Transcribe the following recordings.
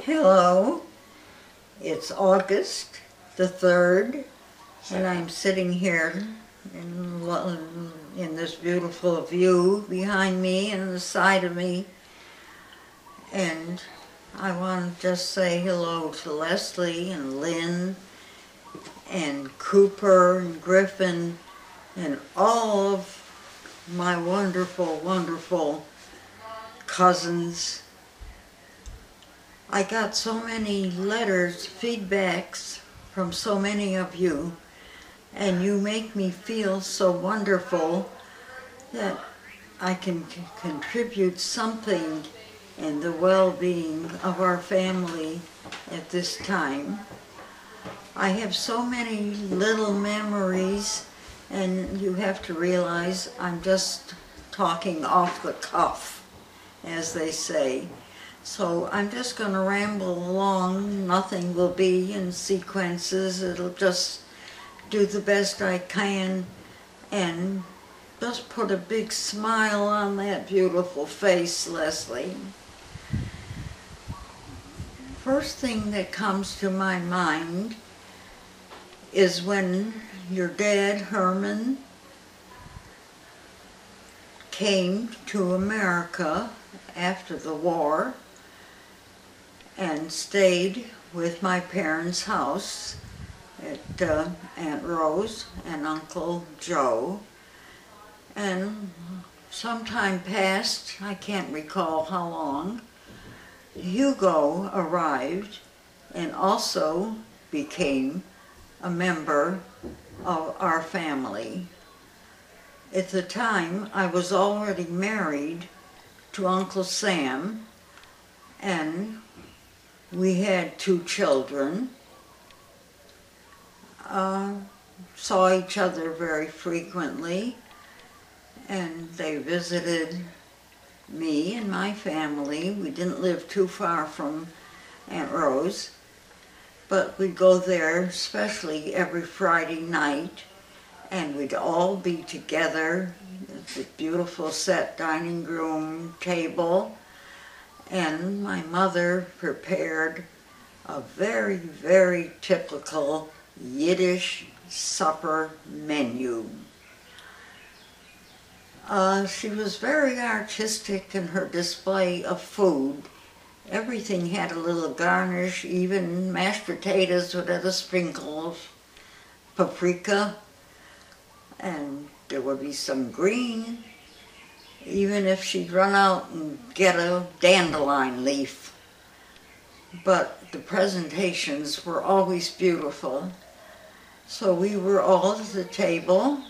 Hello, it's August the 3rd, and I'm sitting here in this beautiful view behind me and the side of me, and I want to just say hello to Leslie and Lynn and Cooper and Griffin and all of my wonderful, wonderful cousins. I got so many letters, feedbacks from so many of you, and you make me feel so wonderful that I can contribute something in the well-being of our family at this time. I have so many little memories, and you have to realize I'm just talking off the cuff, as they say. So I'm just going to ramble along. Nothing will be in sequences. It'll just do the best I can and just put a big smile on that beautiful face, Leslie. First thing that comes to my mind is when your dad, Herman, came to America after the war and stayed with my parents' house at Aunt Rose and Uncle Joe. And some time passed, I can't recall how long, Hugo arrived and also became a member of our family. At the time, I was already married to Uncle Sam, and we had 2 children, saw each other very frequently, and they visited me and my family. We didn't live too far from Aunt Rose, but we'd go there especially every Friday night, and we'd all be together at the beautiful set dining room table. And my mother prepared a very, very typical Yiddish supper menu. She was very artistic in her display of food. Everything had a little garnish, even mashed potatoes would have a sprinkle of paprika, and there would be some green, even if she'd run out and get a dandelion leaf. But the presentations were always beautiful. So we were all at the table,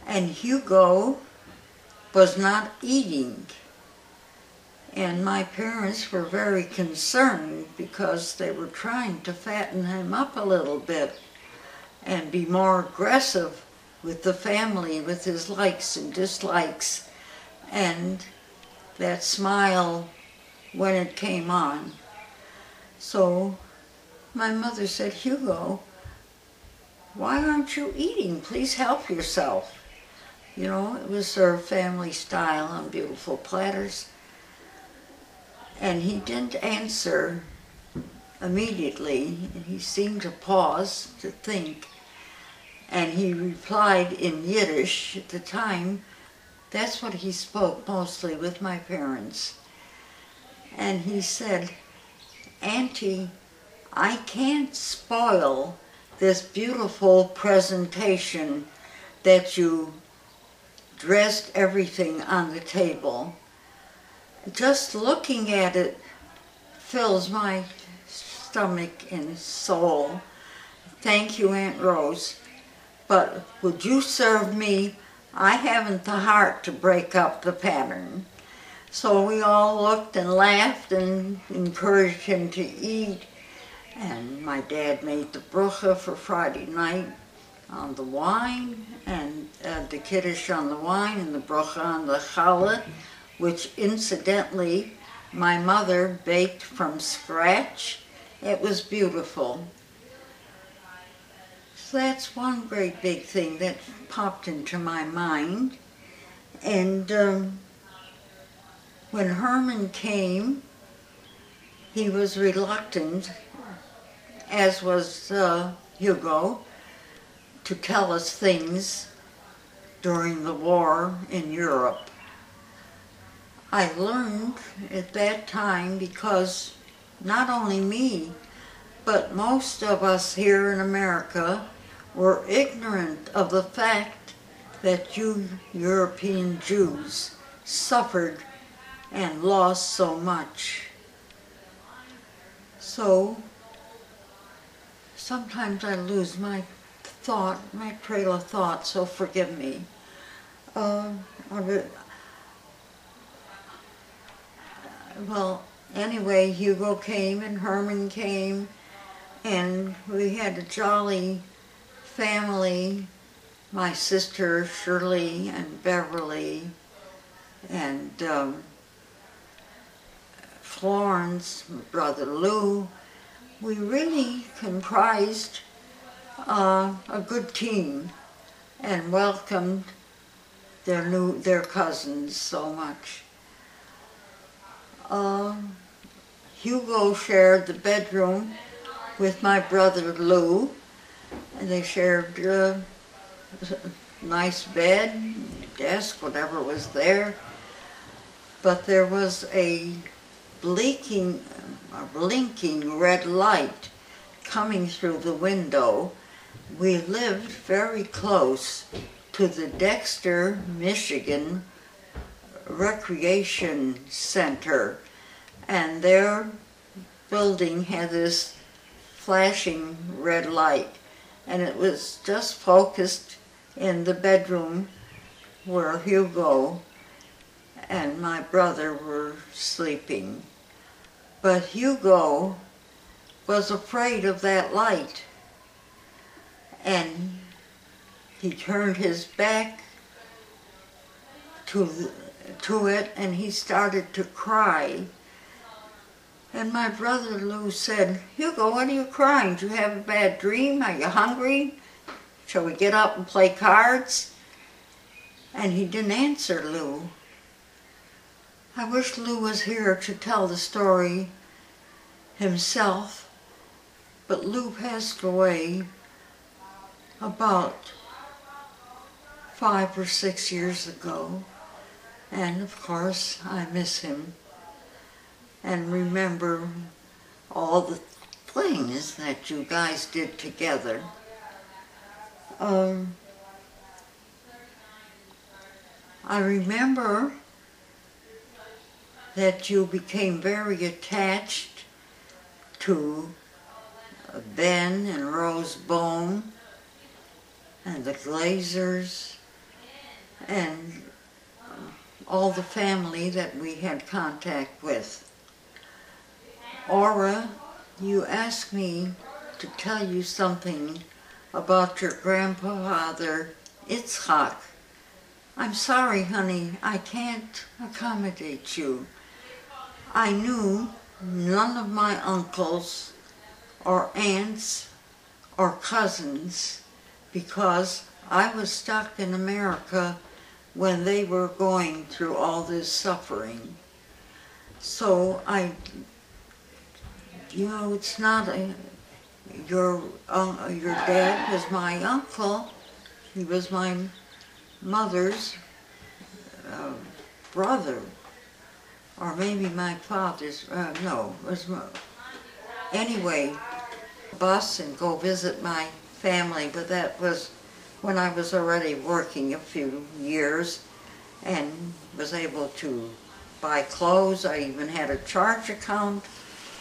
and Hugo was not eating. And my parents were very concerned because they were trying to fatten him up a little bit and be more aggressive with the family, with his likes and dislikes, and that smile when it came on. So my mother said, "Hugo, why aren't you eating? Please help yourself." You know, it was served family style on beautiful platters. And he didn't answer immediately. He seemed to pause to think. And he replied in Yiddish at the time. That's what he spoke mostly with my parents. And he said, "Auntie, I can't spoil this beautiful presentation that you dressed everything on the table. Just looking at it fills my stomach and soul. Thank you, Aunt Rose, but would you serve me? I haven't the heart to break up the pattern." So we all looked and laughed and encouraged him to eat. And my dad made the brucha for Friday night on the wine, and the kiddush on the wine, and the bracha on the challah, which incidentally my mother baked from scratch. It was beautiful. So that's one great big thing that popped into my mind. And when Herman came, he was reluctant, as was Hugo, to tell us things during the war in Europe. I learned at that time because not only me, but most of us here in America were ignorant of the fact that you European Jews suffered and lost so much. So sometimes I lose my trail of thought, so forgive me. Well, anyway, Hugo came and Herman came, and we had a jolly family. My sister Shirley and Beverly and Florence, brother Lou. We really comprised a good team and welcomed their cousins so much. Hugo shared the bedroom with my brother Lou, and they shared a nice bed, desk, whatever was there. But there was a blinking red light coming through the window. We lived very close to the Dexter, Michigan Recreation Center, and their building had this flashing red light, and it was just focused in the bedroom where Hugo and my brother were sleeping. But Hugo was afraid of that light, and he turned his back to it, and he started to cry. And my brother Lou said, "Hugo, what are you crying? Did you have a bad dream? Are you hungry? Shall we get up and play cards?" And he didn't answer Lou. I wish Lou was here to tell the story himself, but Lou passed away about 5 or 6 years ago, and of course I miss him and remember all the things that you guys did together. I remember that you became very attached to Ben and Rose Bohm and the Glazers and all the family that we had contact with. Aura, you asked me to tell you something about your grandfather, Itzhak. I'm sorry, honey, I can't accommodate you. I knew none of my uncles or aunts or cousins because I was stuck in America when they were going through all this suffering. So it's not your dad was my uncle. He was my mother's brother, or maybe my father's. No, it was anyway. Bus and go visit my family, but that was when I was already working a few years and was able to buy clothes. I even had a charge account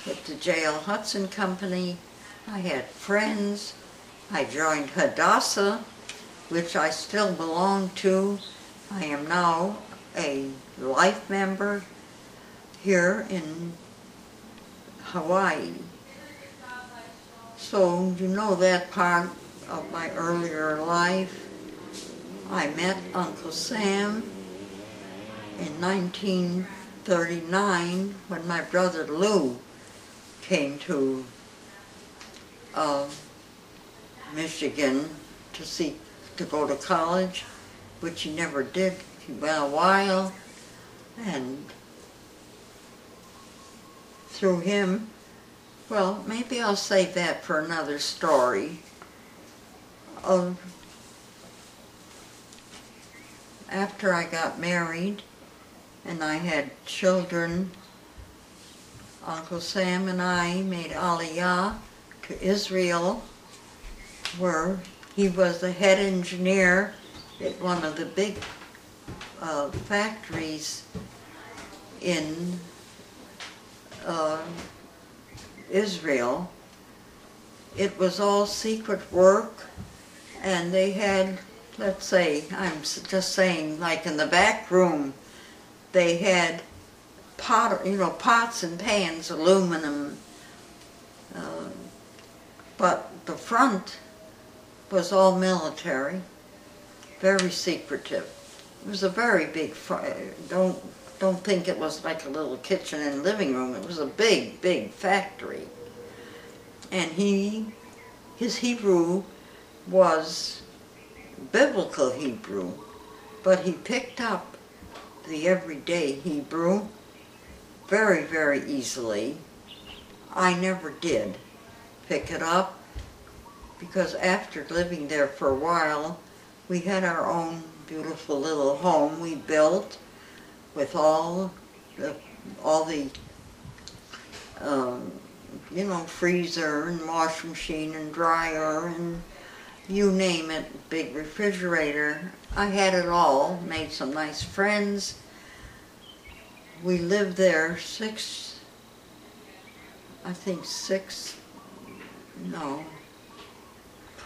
with the J.L. Hudson Company. I had friends. I joined Hadassah, which I still belong to. I am now a life member here in Hawaii. So you know that part of my earlier life. I met Uncle Sam in 1939 when my brother Lou came to Michigan to go to college, which he never did. He went a while, and through him, well, maybe I'll save that for another story. After I got married and I had children, Uncle Sam and I made Aliyah to Israel, where he was the head engineer at one of the big factories in Israel. It was all secret work, and they had, let's say, I'm just saying, like in the back room, they had pots and pans, aluminum, but the front was all military, very secretive. It was a very big, don't think it was like a little kitchen and living room. It was a big, big factory. And his Hebrew was biblical Hebrew, but he picked up the everyday Hebrew very, very easily. I never did pick it up, because after living there for a while, we had our own beautiful little home we built with all the freezer and washing machine and dryer and you name it, big refrigerator. I had it all, made some nice friends. We lived there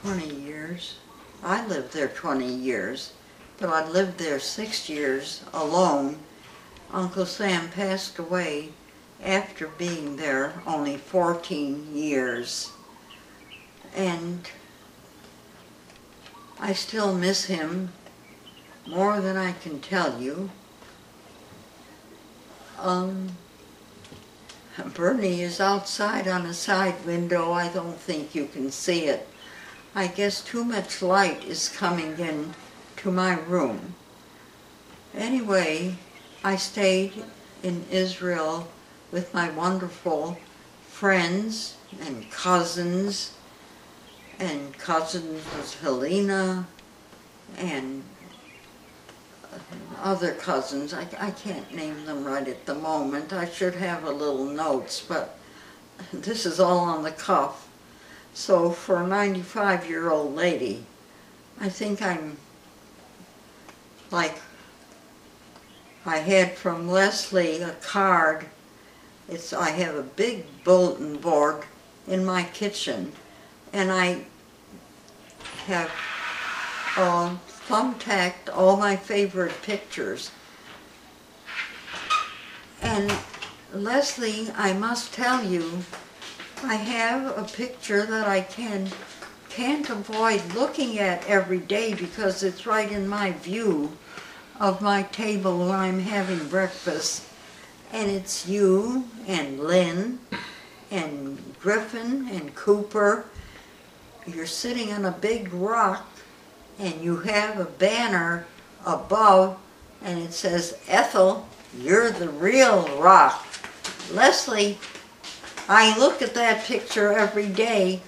20 years. I lived there 20 years, but I lived there 6 years alone. Uncle Sam passed away after being there only 14 years. And I still miss him more than I can tell you. Bernie is outside on a side window. I don't think you can see it. I guess too much light is coming in to my room. Anyway, I stayed in Israel with my wonderful friends and cousins was Helena and other cousins. I can't name them right at the moment. I should have a little notes, but this is all on the cuff. So for a 95-year-old lady, I think I'm like, I had from Leslie a card. I have a big bulletin board in my kitchen, and I have thumbtacked all my favorite pictures. And Leslie, I must tell you, I have a picture that I can't avoid looking at every day because it's right in my view of my table when I'm having breakfast. And it's you and Lynn and Griffin and Cooper. You're sitting on a big rock and you have a banner above and it says, "Ethel, you're the real rock." Leslie, I look at that picture every day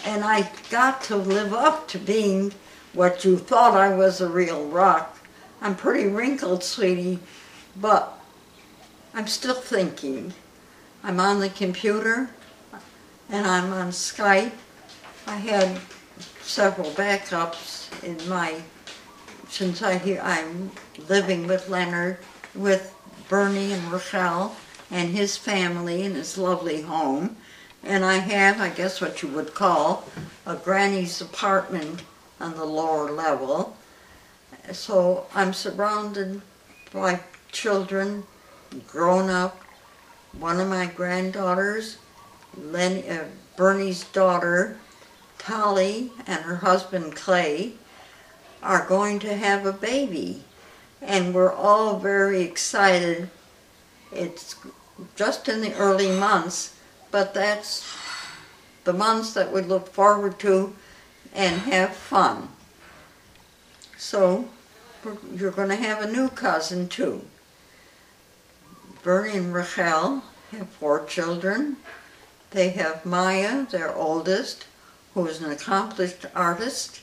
and I got to live up to being what you thought I was, a real rock. I'm pretty wrinkled, sweetie, but I'm still thinking. I'm on the computer and I'm on Skype. I had several backups since I'm living with Leonard, with Bernie and Rochelle and his family in his lovely home. And I have, I guess what you would call, a granny's apartment on the lower level. So I'm surrounded by children, grown up. One of my granddaughters, Bernie's daughter, Tolly, and her husband Clay, are going to have a baby. And we're all very excited. It's just in the early months, but that's the months that we look forward to and have fun. So you're going to have a new cousin too. Bernie and Rochelle have 4 children. They have Maya, their oldest, who is an accomplished artist.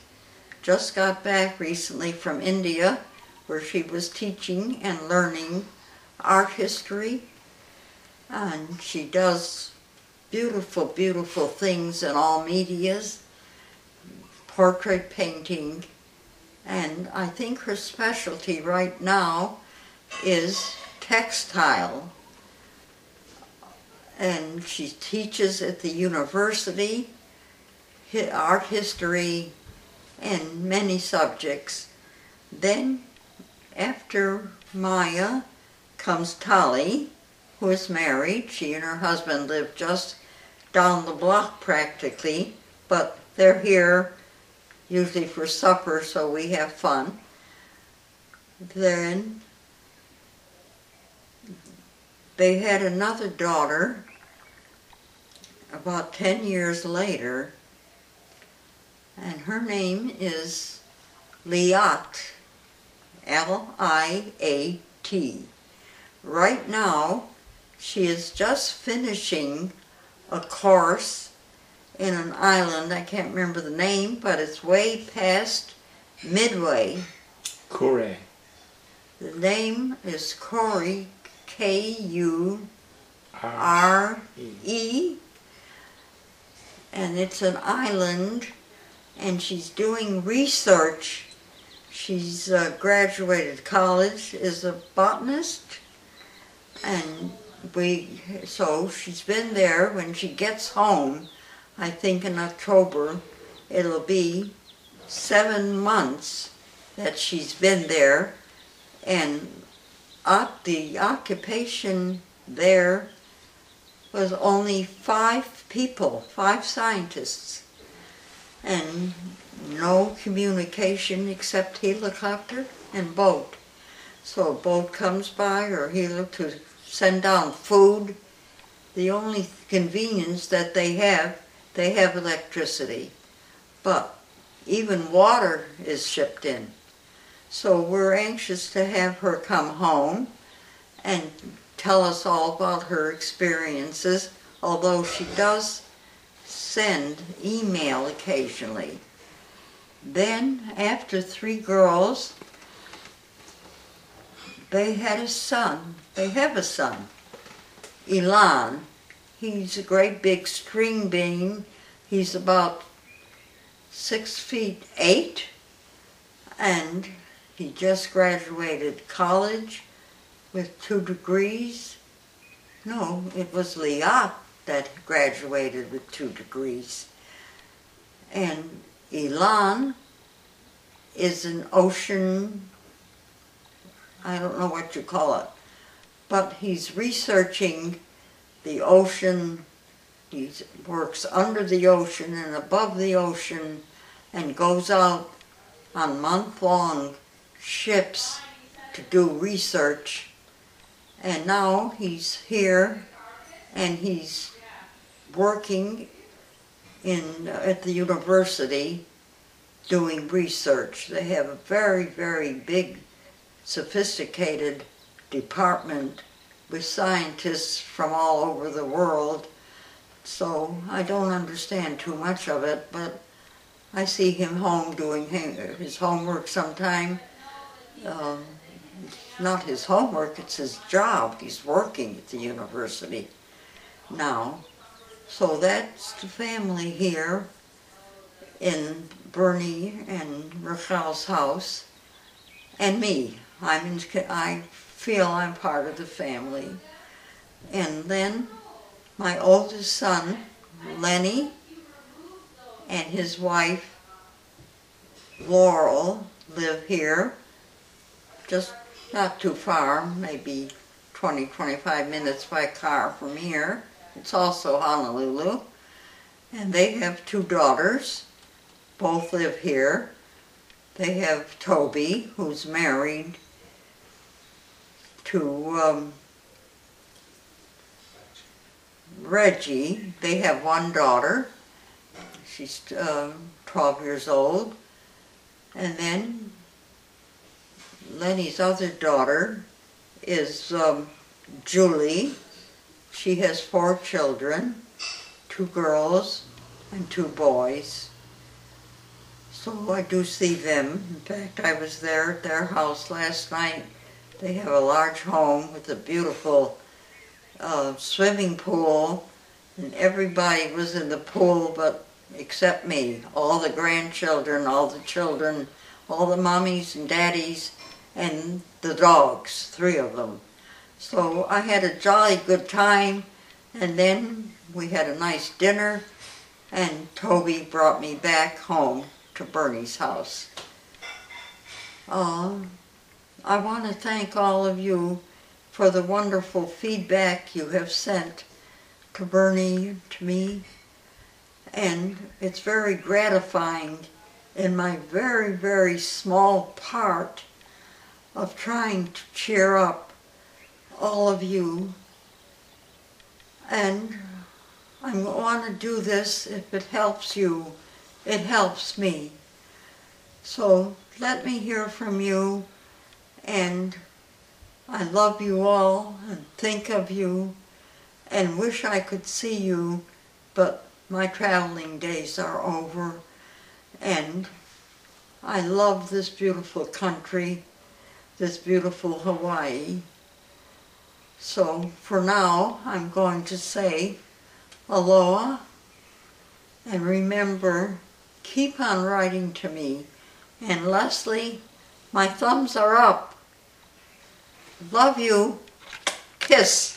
Just got back recently from India, where she was teaching and learning art history. And she does beautiful, beautiful things in all medias, portrait painting, and I think her specialty right now is textile. And she teaches at the university, art history, and many subjects. Then, after Maya, comes Tali, who is married. She and her husband live just down the block practically, but they're here usually for supper, so we have fun. Then they had another daughter about 10 years later, and her name is Liat, L-I-A-T. Right now, she is just finishing a course in an island, I can't remember the name, but it's way past Midway. Kure. The name is Kure, K-U-R-E, and it's an island, and she's doing research. She's graduated college, is a botanist, and so she's been there. When she gets home, I think in October, it'll be 7 months that she's been there, and the occupation there was only 5 people, 5 scientists, and no communication except helicopter and boat. So a boat comes by or to send down food. The only convenience that they have electricity, but even water is shipped in. So we're anxious to have her come home and tell us all about her experiences, although she does send email occasionally. Then, after 3 girls, they have a son, Ilan. He's a great big string bean. He's about 6'8", and he just graduated college with 2 degrees. No, it was Liat that graduated with 2 degrees. And Ilan is an ocean, I don't know what you call it, but he's researching the ocean. He works under the ocean and above the ocean and goes out on month-long ships to do research. And now he's here and he's working at the university doing research. They have a very, very big, sophisticated department with scientists from all over the world. So I don't understand too much of it, but I see him home doing his homework sometime. Not his homework, it's his job. He's working at the university now. So that's the family here in Bernie and Rachel's house, and me. I feel I'm part of the family. And then my oldest son, Lenny, and his wife, Laurel, live here, just not too far, maybe 20-25 minutes by car from here. It's also Honolulu. And they have 2 daughters, both live here. They have Toby, who's married to Reggie. They have 1 daughter. She's 12 years old. And then Lenny's other daughter is Julie. She has 4 children, 2 girls and 2 boys. So I do see them. In fact, I was there at their house last night. They have a large home with a beautiful swimming pool, and everybody was in the pool but except me. All the grandchildren, all the children, all the mommies and daddies, and the dogs, 3 of them. So I had a jolly good time, and then we had a nice dinner, and Toby brought me back home to Bernie's house. I want to thank all of you for the wonderful feedback you have sent to Bernie and to me, and it's very gratifying in my very, very small part of trying to cheer up all of you. And I want to do this. If it helps you, it helps me. So let me hear from you, and I love you all and think of you and wish I could see you, but my traveling days are over, and I love this beautiful country, this beautiful Hawaii. So for now, I'm going to say aloha, and remember, keep on writing to me. And Leslie, my thumbs are up. Love you. Kiss.